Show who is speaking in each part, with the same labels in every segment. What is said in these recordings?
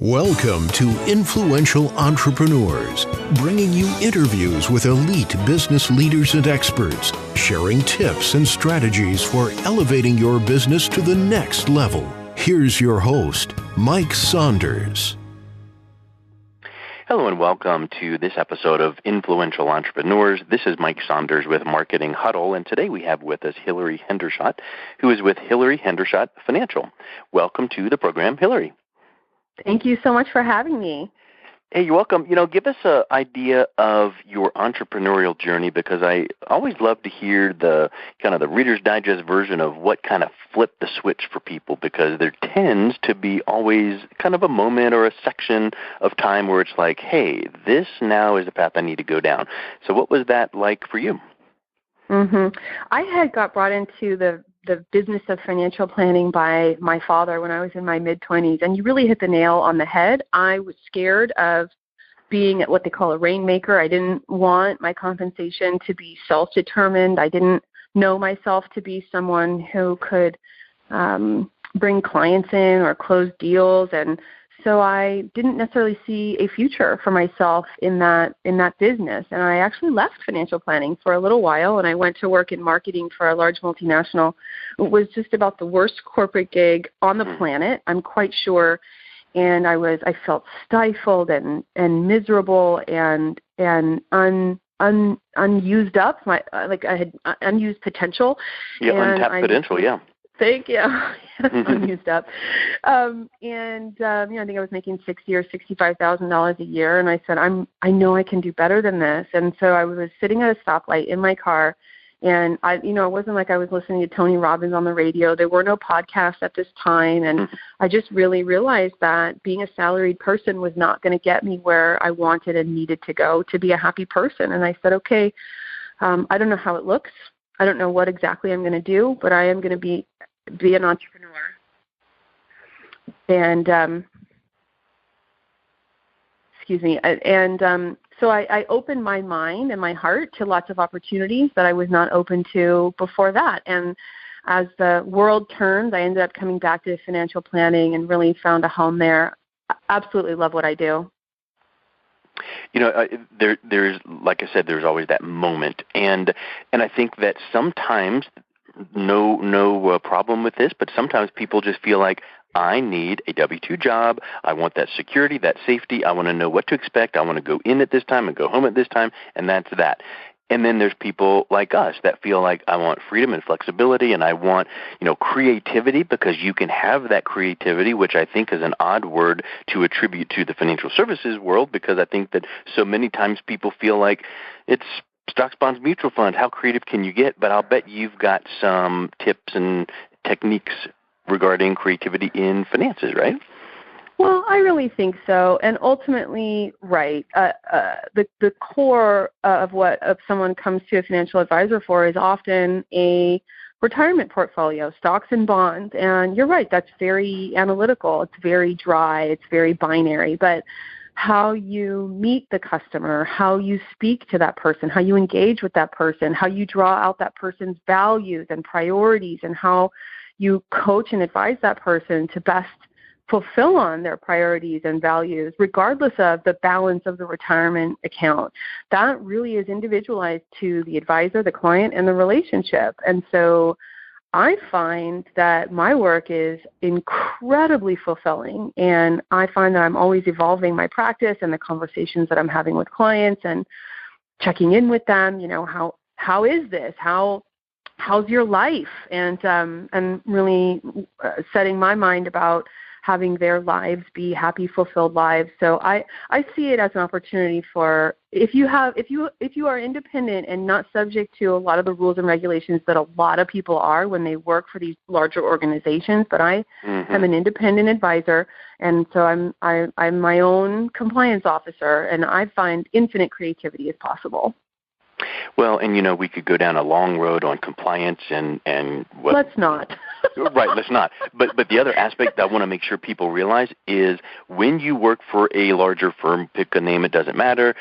Speaker 1: Welcome to Influential Entrepreneurs, bringing you interviews with elite business leaders and experts, sharing tips and strategies for elevating your business to the next level. Here's your host, Mike Saunders.
Speaker 2: Hello and welcome to this episode of Influential Entrepreneurs. This is Mike Saunders with Marketing Huddle, and today we have with us Hilary Hendershott, who is with Hilary Hendershott Financial. Welcome to the program, Hilary.
Speaker 3: Thank you so much for having me.
Speaker 2: Hey, you're welcome. Give us an idea of your entrepreneurial journey, because I always love to hear the kind of the Reader's Digest version of what kind of flipped the switch for people, because there tends to be always kind of a moment or a section of time where it's like, hey, this now is the path I need to go down. So what was that like for you?
Speaker 3: I had got brought into the business of financial planning by my father when I was in my mid-20s, and you really hit the nail on the head. I was scared of being what they call a rainmaker. I didn't want my compensation to be self-determined. I didn't know myself to be someone who could bring clients in or close deals, and so I didn't necessarily see a future for myself in that business. And I actually left financial planning for a little while, and I went to work in marketing for a large multinational. It was just about the worst corporate gig on the planet, I'm quite sure. And I felt stifled and miserable and unused up. I had unused potential.
Speaker 2: Yeah, untapped potential. Yeah.
Speaker 3: Thank you. Unused up. I think I was making $60,000 or $65,000 a year, and I said, I know I can do better than this. And so I was sitting at a stoplight in my car, and it wasn't like I was listening to Tony Robbins on the radio. There were no podcasts at this time, and I just really realized that being a salaried person was not going to get me where I wanted and needed to go to be a happy person. And I said, okay, I don't know how it looks. I don't know what exactly I'm going to do, but I am going to be an entrepreneur. And so I opened my mind and my heart to lots of opportunities that I was not open to before that. And as the world turned, I ended up coming back to financial planning and really found a home there. I absolutely love what I do.
Speaker 2: There's, like I said, there's always that moment, and I think that sometimes no problem with this, but sometimes people just feel like, I need a W-2 job. I want that security, that safety. I want to know what to expect. I want to go in at this time and go home at this time, and that's that. And then there's people like us that feel like I want freedom and flexibility, and I want, creativity, because you can have that creativity, which I think is an odd word to attribute to the financial services world, because I think that so many times people feel like it's stocks, bonds, mutual funds. How creative can you get? But I'll bet you've got some tips and techniques regarding creativity in finances, right?
Speaker 3: Well, I really think so, and ultimately, right. The core of what someone comes to a financial advisor for is often a retirement portfolio, stocks and bonds. And you're right, that's very analytical. It's very dry. It's very binary. But how you meet the customer, how you speak to that person, how you engage with that person, how you draw out that person's values and priorities, and how you coach and advise that person to best fulfill on their priorities and values, regardless of the balance of the retirement account. That really is individualized to the advisor, the client, and the relationship. And so I find that my work is incredibly fulfilling, and I find that I'm always evolving my practice and the conversations that I'm having with clients and checking in with them. How is this? How's your life? And really setting my mind about having their lives be happy, fulfilled lives. So I see it as an opportunity for if you are independent and not subject to a lot of the rules and regulations that a lot of people are when they work for these larger organizations. But I am an independent advisor, and so I'm my own compliance officer, and I find infinite creativity is possible.
Speaker 2: Well, and we could go down a long road on compliance and what.
Speaker 3: Let's not.
Speaker 2: Right, let's not. But the other aspect I want to make sure people realize is when you work for a larger firm, pick a name, it doesn't matter.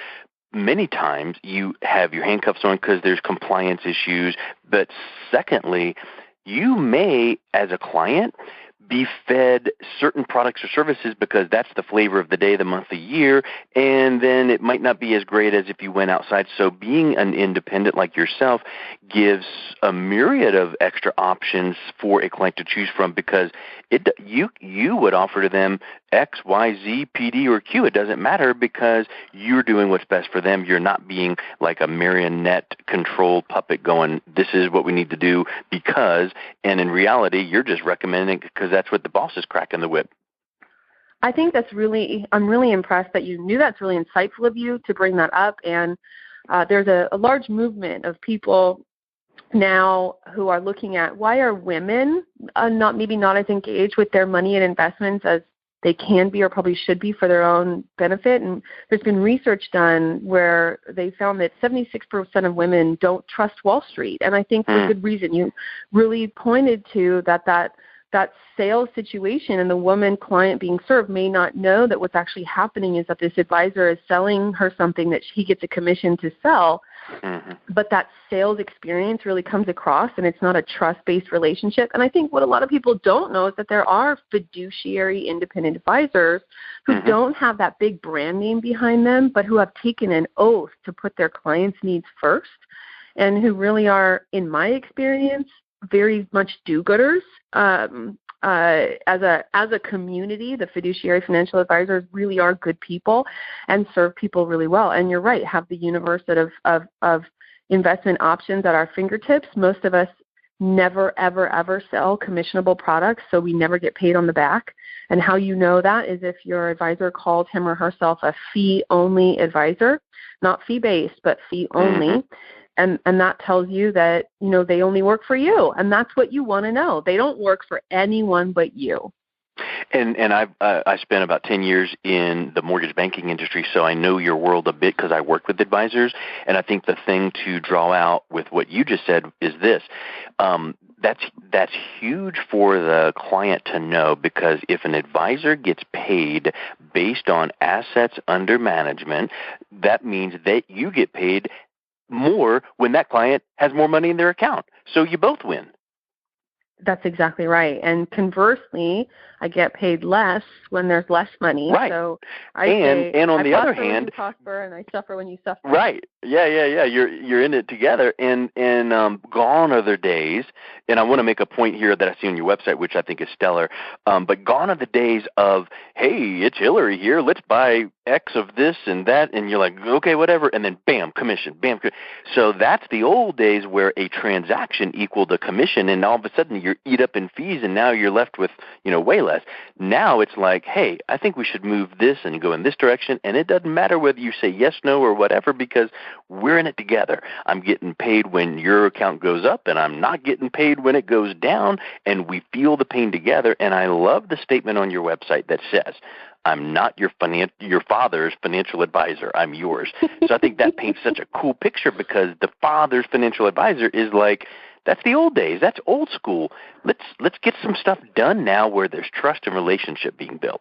Speaker 2: Many times you have your handcuffs on because there's compliance issues. But secondly, you may, as a client, be fed certain products or services because that's the flavor of the day, the month, the year, and then it might not be as great as if you went outside. So being an independent like yourself gives a myriad of extra options for a client to choose from, because you would offer to them X, Y, Z, PD, or Q. It doesn't matter, because you're doing what's best for them. You're not being like a marionette controlled puppet going, this is what we need to do because, and in reality, you're just recommending it because that's what the boss is cracking the whip.
Speaker 3: I think I'm really impressed that you knew. That's really insightful of you to bring that up. And there's a large movement of people now who are looking at why are women not as engaged with their money and investments as they can be or probably should be for their own benefit. And there's been research done where they found that 76% of women don't trust Wall Street. And I think for good reason. You really pointed to that sales situation and the woman client being served may not know that what's actually happening is that this advisor is selling her something that he gets a commission to sell. But that sales experience really comes across, and it's not a trust-based relationship. And I think what a lot of people don't know is that there are fiduciary independent advisors who don't have that big brand name behind them, but who have taken an oath to put their clients' needs first, and who really are, in my experience, very much do-gooders. As a community, the fiduciary financial advisors really are good people and serve people really well. And you're right, have the universe of investment options at our fingertips. Most of us never, ever, ever sell commissionable products, so we never get paid on the back. And how you know that is if your advisor called him or herself a fee-only advisor, not fee-based, but fee-only. And that tells you that, they only work for you. And that's what you want to know. They don't work for anyone but you.
Speaker 2: And I spent about 10 years in the mortgage banking industry, so I know your world a bit because I work with advisors. And I think the thing to draw out with what you just said is this. That's huge for the client to know, because if an advisor gets paid based on assets under management, that means that you get paid more when that client has more money in their account. So you both win.
Speaker 3: That's exactly right. And conversely, I get paid less when there's less money.
Speaker 2: Right.
Speaker 3: So
Speaker 2: and on the other hand,
Speaker 3: you prosper, and I suffer when you suffer.
Speaker 2: Right. Yeah. You're in it together. And gone are the days. And I want to make a point here that I see on your website, which I think is stellar. But gone are the days of, hey, it's Hilary here. Let's buy X of this and that. And you're like, okay, whatever. And then bam, commission, bam. So that's the old days where a transaction equaled a commission. And all of a sudden you're eat up in fees, and now you're left with, way less. Now it's like, hey, I think we should move this and go in this direction. And it doesn't matter whether you say yes, no, or whatever, because we're in it together. I'm getting paid when your account goes up, and I'm not getting paid when it goes down, and we feel the pain together. And I love the statement on your website that says, I'm not your father's financial advisor. I'm yours. So I think that paints such a cool picture, because the father's financial advisor is like, that's the old days. That's old school. Let's get some stuff done now where there's trust and relationship being built.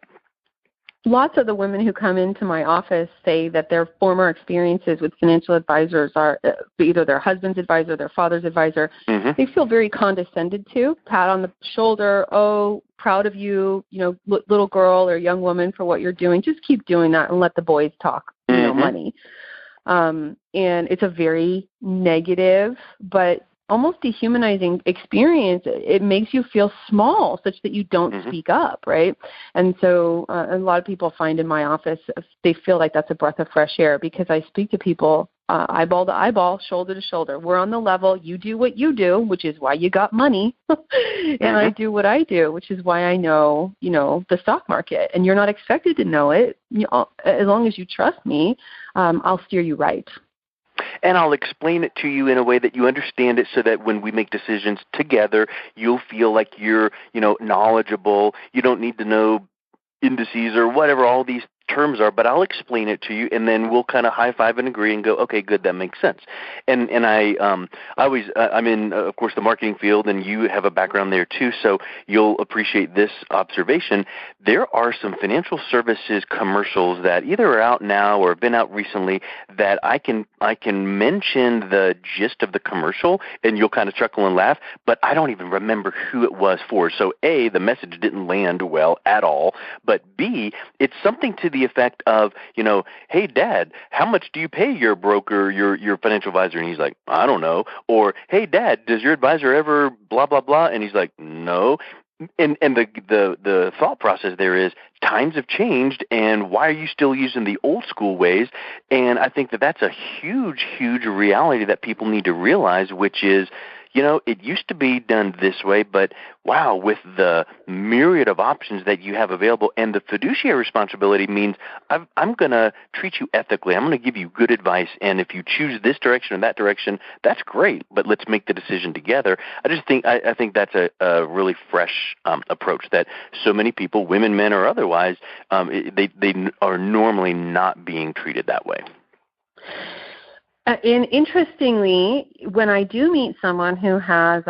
Speaker 3: Lots of the women who come into my office say that their former experiences with financial advisors are either their husband's advisor, their father's advisor. They feel very condescended to, pat on the shoulder, oh, proud of you, little girl or young woman for what you're doing. Just keep doing that and let the boys talk, money. And it's a very negative but almost dehumanizing experience. It makes you feel small such that you don't speak up, right? And so a lot of people find in my office, they feel like that's a breath of fresh air, because I speak to people eyeball to eyeball, shoulder to shoulder. We're on the level. You do what you do, which is why you got money, and I do what I do, which is why I know, the stock market. And you're not expected to know it. As long as you trust me, I'll steer you right.
Speaker 2: And I'll explain it to you in a way that you understand it, so that when we make decisions together, you'll feel like you're, knowledgeable. You don't need to know indices or whatever, all these terms are, but I'll explain it to you, and then we'll kind of high five and agree and go, okay, good, that makes sense. And I always I'm in, of course, the marketing field, and you have a background there too, so you'll appreciate this observation. There are some financial services commercials that either are out now or have been out recently that I can mention the gist of the commercial, and you'll kind of chuckle and laugh, but I don't even remember who it was for. So A, the message didn't land well at all, but B, it's something to the effect of, hey, Dad, how much do you pay your broker, your financial advisor? And he's like, I don't know. Or, hey, Dad, does your advisor ever blah, blah, blah? And he's like, no. And the thought process there is times have changed, and why are you still using the old school ways? And I think that that's a huge, huge reality that people need to realize, which is, it used to be done this way, but wow, with the myriad of options that you have available, and the fiduciary responsibility means I'm going to treat you ethically. I'm going to give you good advice, and if you choose this direction or that direction, that's great, but let's make the decision together. I think that's a really fresh approach that so many people, women, men, or otherwise, they are normally not being treated that way.
Speaker 3: And interestingly, when I do meet someone who has,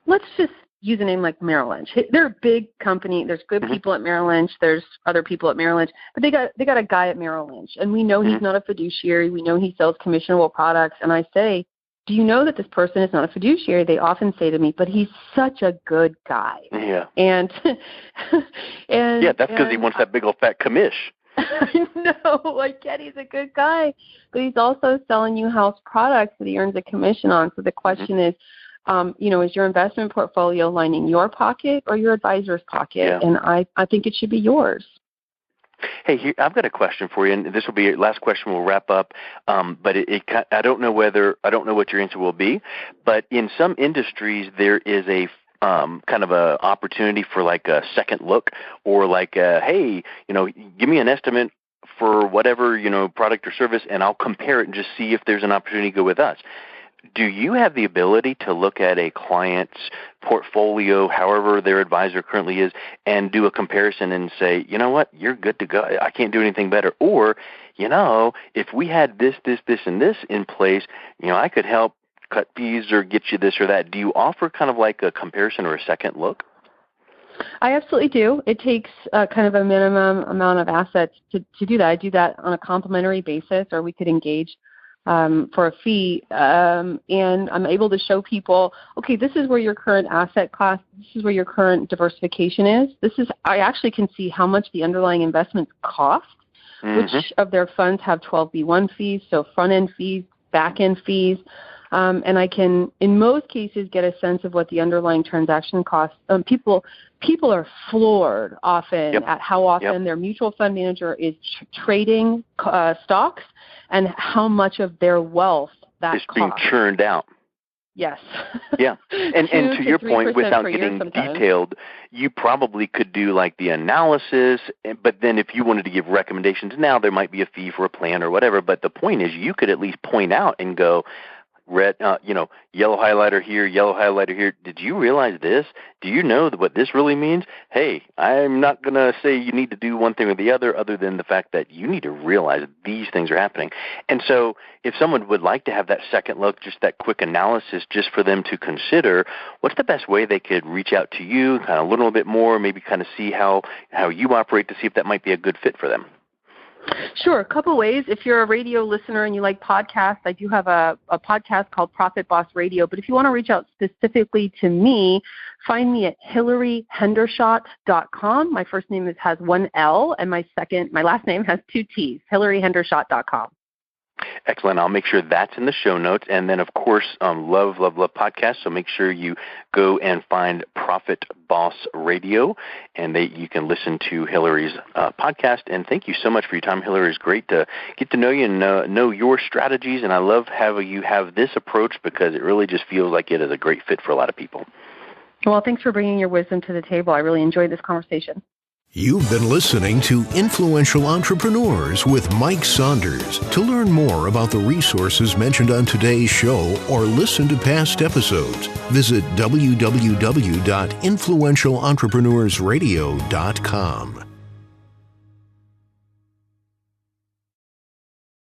Speaker 3: let's just use a name like Merrill Lynch. They're a big company. There's good people at Merrill Lynch. There's other people at Merrill Lynch. But they got a guy at Merrill Lynch, and we know he's not a fiduciary. We know he sells commissionable products. And I say, do you know that this person is not a fiduciary? They often say to me, but he's such a good guy.
Speaker 2: Yeah.
Speaker 3: And
Speaker 2: yeah, that's because he wants that big old fat commish.
Speaker 3: I know, I get he's a good guy, but he's also selling you house products that he earns a commission on. So the question is, is your investment portfolio lining your pocket or your advisor's pocket? Yeah. And I think it should be yours.
Speaker 2: Hey, I've got a question for you, and this will be your last question. We'll wrap up. But I don't know what your answer will be, but in some industries there is a kind of a opportunity for like a second look, or like, hey, give me an estimate for whatever, product or service, and I'll compare it and just see if there's an opportunity to go with us. Do you have the ability to look at a client's portfolio, however their advisor currently is, and do a comparison and say, you know what, you're good to go. I can't do anything better. Or, if we had this, and this in place, I could help cut fees or get you this or that. Do you offer kind of like a comparison or a second look?
Speaker 3: I absolutely do. It takes kind of a minimum amount of assets to do that. I do that on a complimentary basis, or we could engage for a fee, and I'm able to show people, okay, this is where your current asset class, this is where your current diversification is. I actually can see how much the underlying investments cost, which of their funds have 12B1 fees, so front-end fees, back-end fees. And I can, in most cases, get a sense of what the underlying transaction costs. People are floored often at how often their mutual fund manager is trading stocks and how much of their wealth that
Speaker 2: is being churned out.
Speaker 3: Yes.
Speaker 2: Yeah. And to your point, without getting detailed, you probably could do like the analysis, but then if you wanted to give recommendations now, there might be a fee for a plan or whatever. But the point is you could at least point out and go, red, yellow highlighter here, yellow highlighter here. Did you realize this? Do you know what this really means? Hey, I'm not going to say you need to do one thing or the other than the fact that you need to realize these things are happening. And so if someone would like to have that second look, just that quick analysis just for them to consider, what's the best way they could reach out to you, kind of learn a little bit more, maybe kind of see how you operate to see if that might be a good fit for them?
Speaker 3: Sure. A couple ways. If you're a radio listener and you like podcasts, I do have a podcast called Profit Boss Radio. But if you want to reach out specifically to me, find me at hilaryhendershott.com. My first name has one L, and my last name has two T's, hilaryhendershott.com.
Speaker 2: Excellent. I'll make sure that's in the show notes. And then, of course, love podcasts. So make sure you go and find Profit Boss Radio, and you can listen to Hilary's podcast. And thank you so much for your time, Hilary. It's great to get to know you and know your strategies. And I love how you have this approach because it really just feels like it is a great fit for a lot of people.
Speaker 3: Well, thanks for bringing your wisdom to the table. I really enjoyed this conversation.
Speaker 1: You've been listening to Influential Entrepreneurs with Mike Saunders. To learn more about the resources mentioned on today's show or listen to past episodes, visit www.influentialentrepreneursradio.com.